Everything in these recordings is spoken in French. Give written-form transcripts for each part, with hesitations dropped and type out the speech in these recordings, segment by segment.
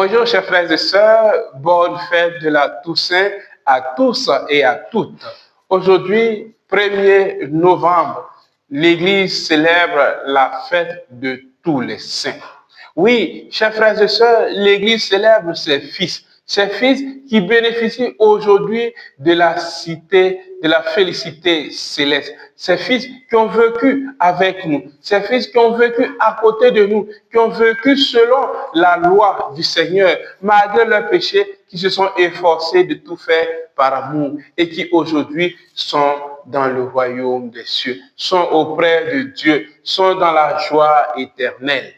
Bonjour chers frères et sœurs, bonne fête de la Toussaint à tous et à toutes. Aujourd'hui, 1er novembre, l'Église célèbre la fête de tous les saints. Oui, chers frères et sœurs, l'Église célèbre ses fils qui bénéficient aujourd'hui de la cité, de la félicité céleste. Ces fils qui ont vécu avec nous, ces fils qui ont vécu à côté de nous, qui ont vécu selon la loi du Seigneur, malgré leurs péchés, qui se sont efforcés de tout faire par amour et qui aujourd'hui sont dans le royaume des cieux, sont auprès de Dieu, sont dans la joie éternelle.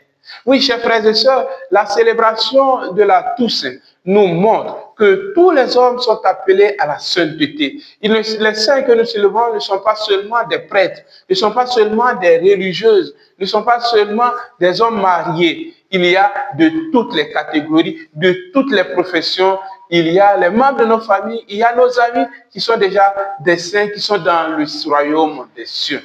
Oui, chers frères et sœurs, la célébration de la Toussaint nous montre que tous les hommes sont appelés à la sainteté. Les saints que nous célébrons ne sont pas seulement des prêtres, ne sont pas seulement des religieuses, ne sont pas seulement des hommes mariés. Il y a de toutes les catégories, de toutes les professions. Il y a les membres de nos familles, il y a nos amis qui sont déjà des saints, qui sont dans le royaume des cieux.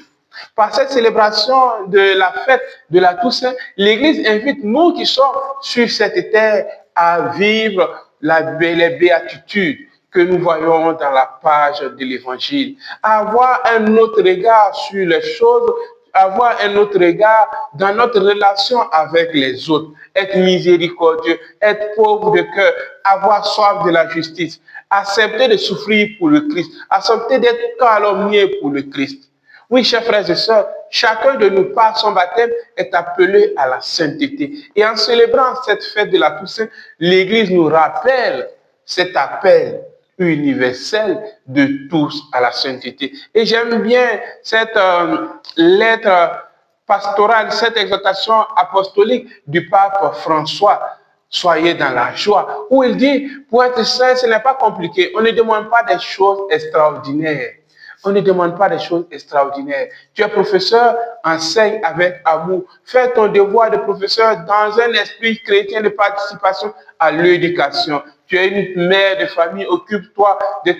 Par cette célébration de la fête de la Toussaint, l'Église invite nous qui sommes sur cette terre à vivre les béatitudes que nous voyons dans la page de l'Évangile, à avoir un autre regard sur les choses, avoir un autre regard dans notre relation avec les autres, être miséricordieux, être pauvre de cœur, avoir soif de la justice, accepter de souffrir pour le Christ, accepter d'être calomnié pour le Christ. Oui, chers frères et sœurs, chacun de nous, par son baptême, est appelé à la sainteté. Et en célébrant cette fête de la Toussaint, l'Église nous rappelle cet appel universel de tous à la sainteté. Et j'aime bien cette lettre pastorale, cette exhortation apostolique du pape François. Soyez dans la joie, où il dit, pour être saint, ce n'est pas compliqué. On ne demande pas des choses extraordinaires. On ne demande pas des choses extraordinaires. Tu es professeur, enseigne avec amour. Fais ton devoir de professeur dans un esprit chrétien de participation à l'éducation. Tu es une mère de famille, occupe-toi de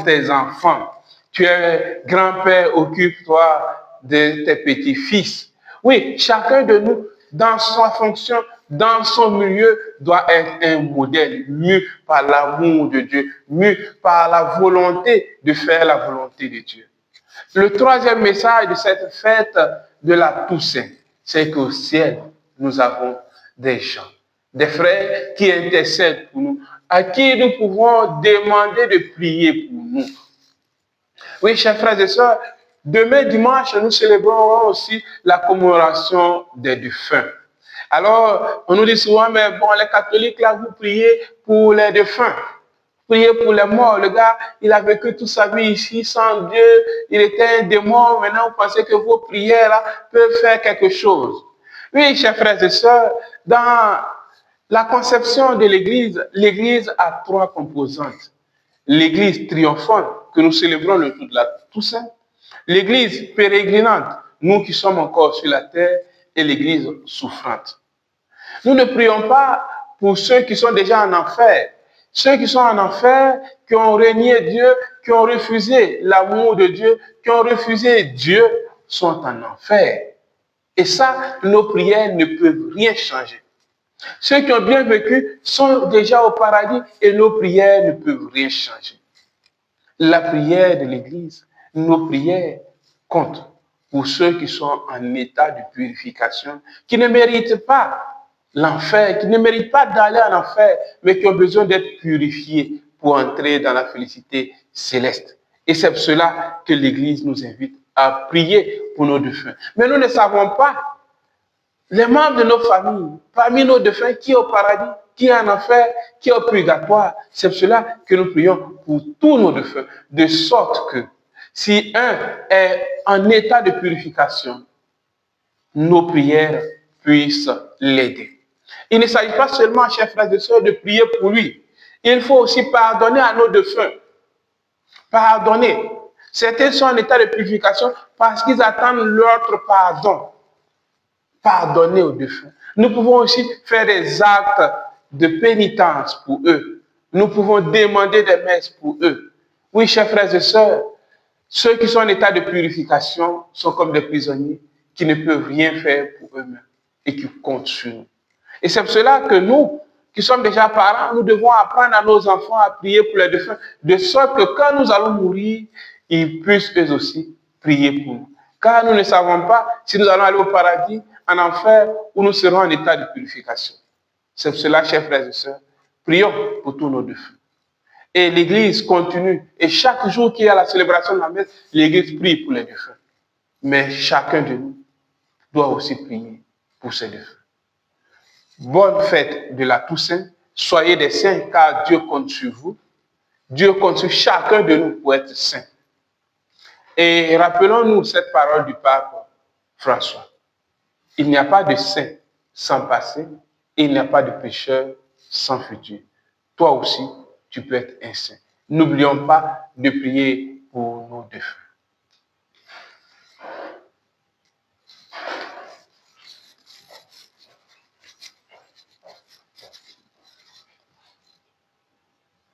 tes enfants. Tu es grand-père, occupe-toi de tes petits-fils. Oui, chacun de nous, dans sa fonction, dans son milieu, doit être un modèle, mu par l'amour de Dieu, mu par la volonté de faire la volonté de Dieu. Le troisième message de cette fête de la Toussaint, c'est qu'au ciel, nous avons des gens, des frères qui intercèdent pour nous, à qui nous pouvons demander de prier pour nous. Oui, chers frères et sœurs, demain dimanche, nous célébrerons aussi la commémoration des défunts. Alors, on nous dit souvent, mais bon, les catholiques, là, vous priez pour les défunts. Priez pour les morts. Le gars, il a vécu toute sa vie ici sans Dieu. Il était un démon. Maintenant, vous pensez que vos prières, là, peuvent faire quelque chose. Oui, chers frères et sœurs, dans la conception de l'Église a trois composantes. L'Église triomphante, que nous célébrons le jour de la Toussaint. L'Église pérégrinante, nous qui sommes encore sur la terre, et l'Église souffrante. Nous ne prions pas pour ceux qui sont déjà en enfer. Ceux qui sont en enfer, qui ont renié Dieu, qui ont refusé l'amour de Dieu, qui ont refusé Dieu, sont en enfer. Et ça, nos prières ne peuvent rien changer. Ceux qui ont bien vécu sont déjà au paradis et nos prières ne peuvent rien changer. La prière de l'Église, nos prières comptent pour ceux qui sont en état de purification, qui ne méritent pas l'enfer, qui ne méritent pas d'aller en enfer, mais qui ont besoin d'être purifiés pour entrer dans la félicité céleste. Et c'est pour cela que l'Église nous invite à prier pour nos défunts. Mais nous ne savons pas les membres de nos familles, parmi nos défunts, qui est au paradis, qui est en enfer, qui est au purgatoire. C'est pour cela que nous prions pour tous nos défunts, de sorte que si un est en état de purification, nos prières puissent l'aider. Il ne s'agit pas seulement, chers frères et sœurs, de prier pour lui. Il faut aussi pardonner à nos défunts. Pardonner. Certains sont en état de purification parce qu'ils attendent l'autre pardon. Pardonner aux défunts. Nous pouvons aussi faire des actes de pénitence pour eux. Nous pouvons demander des messes pour eux. Oui, chers frères et sœurs, ceux qui sont en état de purification sont comme des prisonniers qui ne peuvent rien faire pour eux-mêmes. et qui compte sur nous. Et c'est pour cela que nous, qui sommes déjà parents, nous devons apprendre à nos enfants à prier pour les défunts, de sorte que quand nous allons mourir, ils puissent eux aussi prier pour nous. Car nous ne savons pas si nous allons aller au paradis, en enfer, ou nous serons en état de purification. C'est pour cela, chers frères et sœurs, prions pour tous nos défunts. Et l'Église continue. Et chaque jour qu'il y a la célébration de la messe, l'Église prie pour les défunts. Mais chacun de nous doit aussi prier pour ses défunts. Bonne fête de la Toussaint. Soyez des saints car Dieu compte sur vous. Dieu compte sur chacun de nous pour être saint. Et rappelons-nous cette parole du pape François. Il n'y a pas de saint sans passé, et il n'y a pas de pécheur sans futur. Toi aussi, tu peux être un saint. N'oublions pas de prier pour nos défunts.